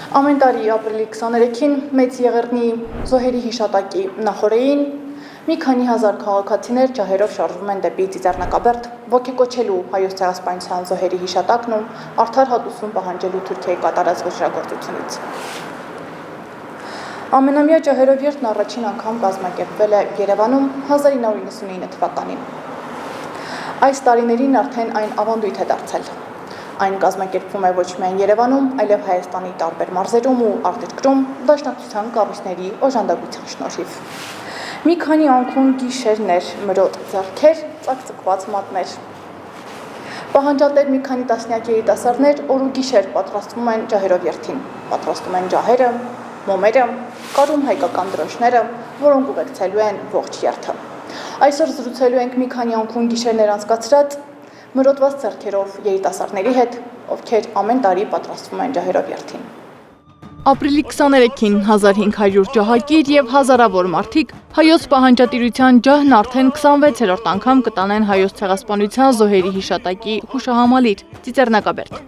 Ամեն տարի ապրիլի 23-ին Մեծ Եղեռնի զոհերի հիշատակի նախօրեին մի քանի հազար քաղաքացիներ ջահերով շարժվում են դեպի Ծիծեռնակաբերդ, ոգեկոչելու Հայոց ցեղասպանության զոհերի հիշատակն ու արդար հատուցում պահանջելու Թուրքիայի կատարած ոճրագործությունից։ Ամենամյա ջահերով երթն առաջին անգամ կազմակերպվել է Երևանում 1999 թվականին։ Այս տարիներին արդեն այն ավանդույթ է դարձել։ Այն կազմակերպվում է ոչ միայն Երևանում, այլև Հայաստանի տարբեր մարզերում ու արտերկրում դաշնակցության կառույցների օժանդակության շնորհիվ։ Մի քանի անքուն գիշերներ, մրոտ ձեռքեր, ծակծկված մատներ։ Պահանջատեր մի քանի տասնյակ երիտասարդներ օր ու գիշեր պատրաստվում են ջահերով երթին։ Պատրաստում են ջահերը, մոմերը, կարում հայկական դրոշները, որոնք ուղեկցելու են ողջ երթը։ Այսօր զրուցելու ենք մի քանի անքուն գիշերներ անցկացրած մրոտված ձեռքերով երիտասարդների հետ, ովքեր ամեն տարի պատրաստվում են ջահերով երթին։ Ապրիլի 23-ին 1500 ջահակիր եւ հազարավոր մարդիկ Հայոց պահանջատիրության ջահն արդեն 26-րդ անգամ կտանեն Հայոց ցեղասպանության զոհերի հիշատակի հուշահամալիր Ծիծեռնակաբերդ։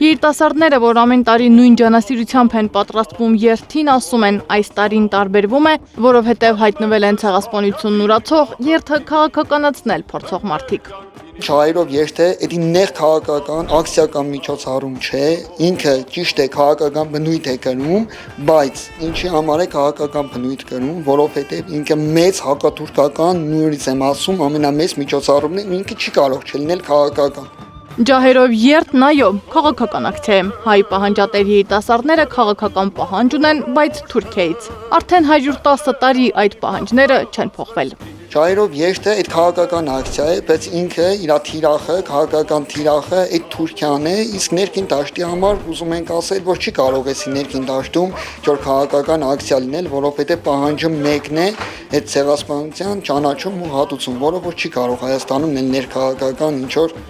Երիտասարդները, որ ամեն տարի նույն ջանասիրությամբ են պատրաստվում երթին, ասում են, այս տարին տարբերվում է, որովհետև հայտնվել են ցեղասպանությունն ուրացող, երթը քաղաքականացնել փորձող մարդիկ։ Ջահերով երթը էդի նեղ քաղաքական ակցիական միջոցառում չէ, ինքը ճիշտ է քաղաքական բնույթ է կրում, բայց ինչի համար է քաղաքական բնույթ կրում, որովհետև ինքը մեծ հակաթուրքական, նույնիսկ եմ ասում, ամենամեծ միջոցառումն է, ինքը չի կարող չլինել քաղաքական։ Ջահերով երթն այո, քաղաքական ակցիա է։ Հայ պահանջատեր երիտասարդները քաղաքական պահանջ ունեն, բայց Թուրքիայից։ Արդեն 110 տարի այդ պահանջները չեն փոխվել։ Ջահերով երթը այդ քաղաքական ակցիա է, բայց ինքը իր թիրախը, քաղաքական թիրախը այդ Թուրքիան է, իսկ ներքին դաշտի համար ուզում ենք ասել, որ չի կարող էսի ներքին դաշտում որ քաղաքական ակցիա լինել, որովհետև պահանջը մեկն է, այդ ցեղասպանության ճանաչում ու հատուցում, որը որ չի կարող Հայաստանում լինել քաղաքական ինչ-որ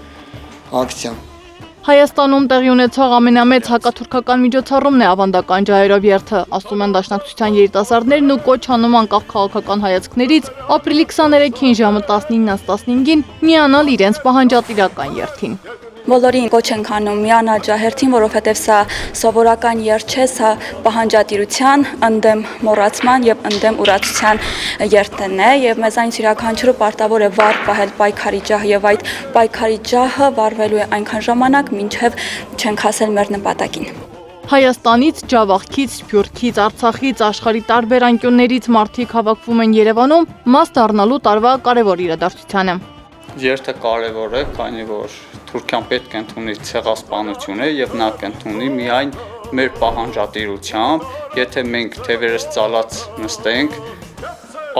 ակցիա։ Հայաստանում տեղի ունեցող ամենամեծ հակաթուրքական միջոցառումն է ավանդական ջահերով երթը, ասում են դաշնակցության երիտասարդներն ու կոչ անում անկախ քաղաքական հայացքներից ապրիլի 23-ին ժամը 19:15-ին միանալ իրենց պահանջատիրական երթին։ Բոլորին կոչ ենք անում միանալ ջահերթին, որովհետև սա սովորական երթ չէ, սա պահանջատիրության, ընդդեմ մոռացման եւ ընդդեմ ուրացության երթն է եւ մեզանից յուրաքանչյուրը պարտավոր է վառ պահել պայքարի ջահ եւ այդ պայքարի ջահը վառվելու է այնքան ժամանակ, մինչեւ չենք հասել մեր նպատակին։ Հայաստանից, Ջավախքից, Սփյուռքից, Արցախից, աշխարհի տարբեր անկյուններից մարդիկ հավաքվում են Երևանում մաս դառնալու տարվա կարևոր իրադարձությանը։ Երթը կարևոր է, քանի որ Թուրքիան պետք է ընդունի ցեղասպանությունը եւ նա կընդունի միայն մեր պահանջատիրությամբ, եթե մենք թևերս ծալած նստենք,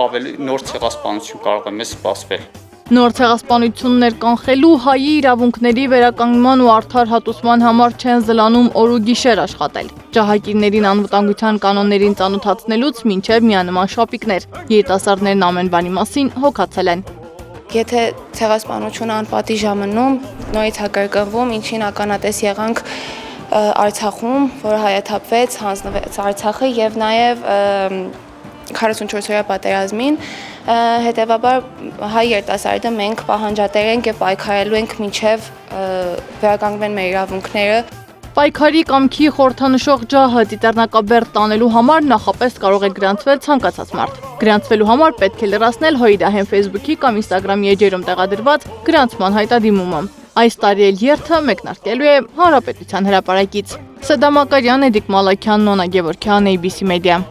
ավելի նոր ցեղասպանություն կարող է մեզ սպասվել։ Նոր ցեղասպանություններ կանխելու հայի իրավունքների վերականգնման ու արդար հատուցման համար չեն զլանում օր ու գիշեր աշխատել։ Ջահակիրներին անվտանգության կանոններին ծանոթացնելուց մինչև միանման շապիկներ։ Երիտասարդներն ամեն բանի մասին հոգացել են։ Եթե ցեղասպանությունը անպատիժ մնում, նորից հակրկնվում, ինչին ականատես եղանք Արցախում, որը հայաթափվեց, հանձնվեց Արցախը եւ նաեւ 44-օրյա պատերազմին, հետեւաբար հայ երիտասարդը մենք պահանջատեր ենք եւ պայքարելու ենք մինչեւ վերականգնվեն մեր իրավունքները։ Պայքարի կամքի խորհրդանշող ջահը Ծիծեռնակաբերդ տանելու համար նախապես կարող է գրանցվել ցանկացած մարդ։ Գրանցվելու համար պետք է լրացնել Հոիդահեն Facebook-ի կամ Instagram-ի էջերում տեղադրված գրանցման հայտադիմումը։ Այս տարի էլ երթը մեկնարկելու է Հանրապետության հրապարակից։ Սեդա Մակարյան, Էդիկ Մալաքյան, Նոնա Գևորգյան, ABC Media։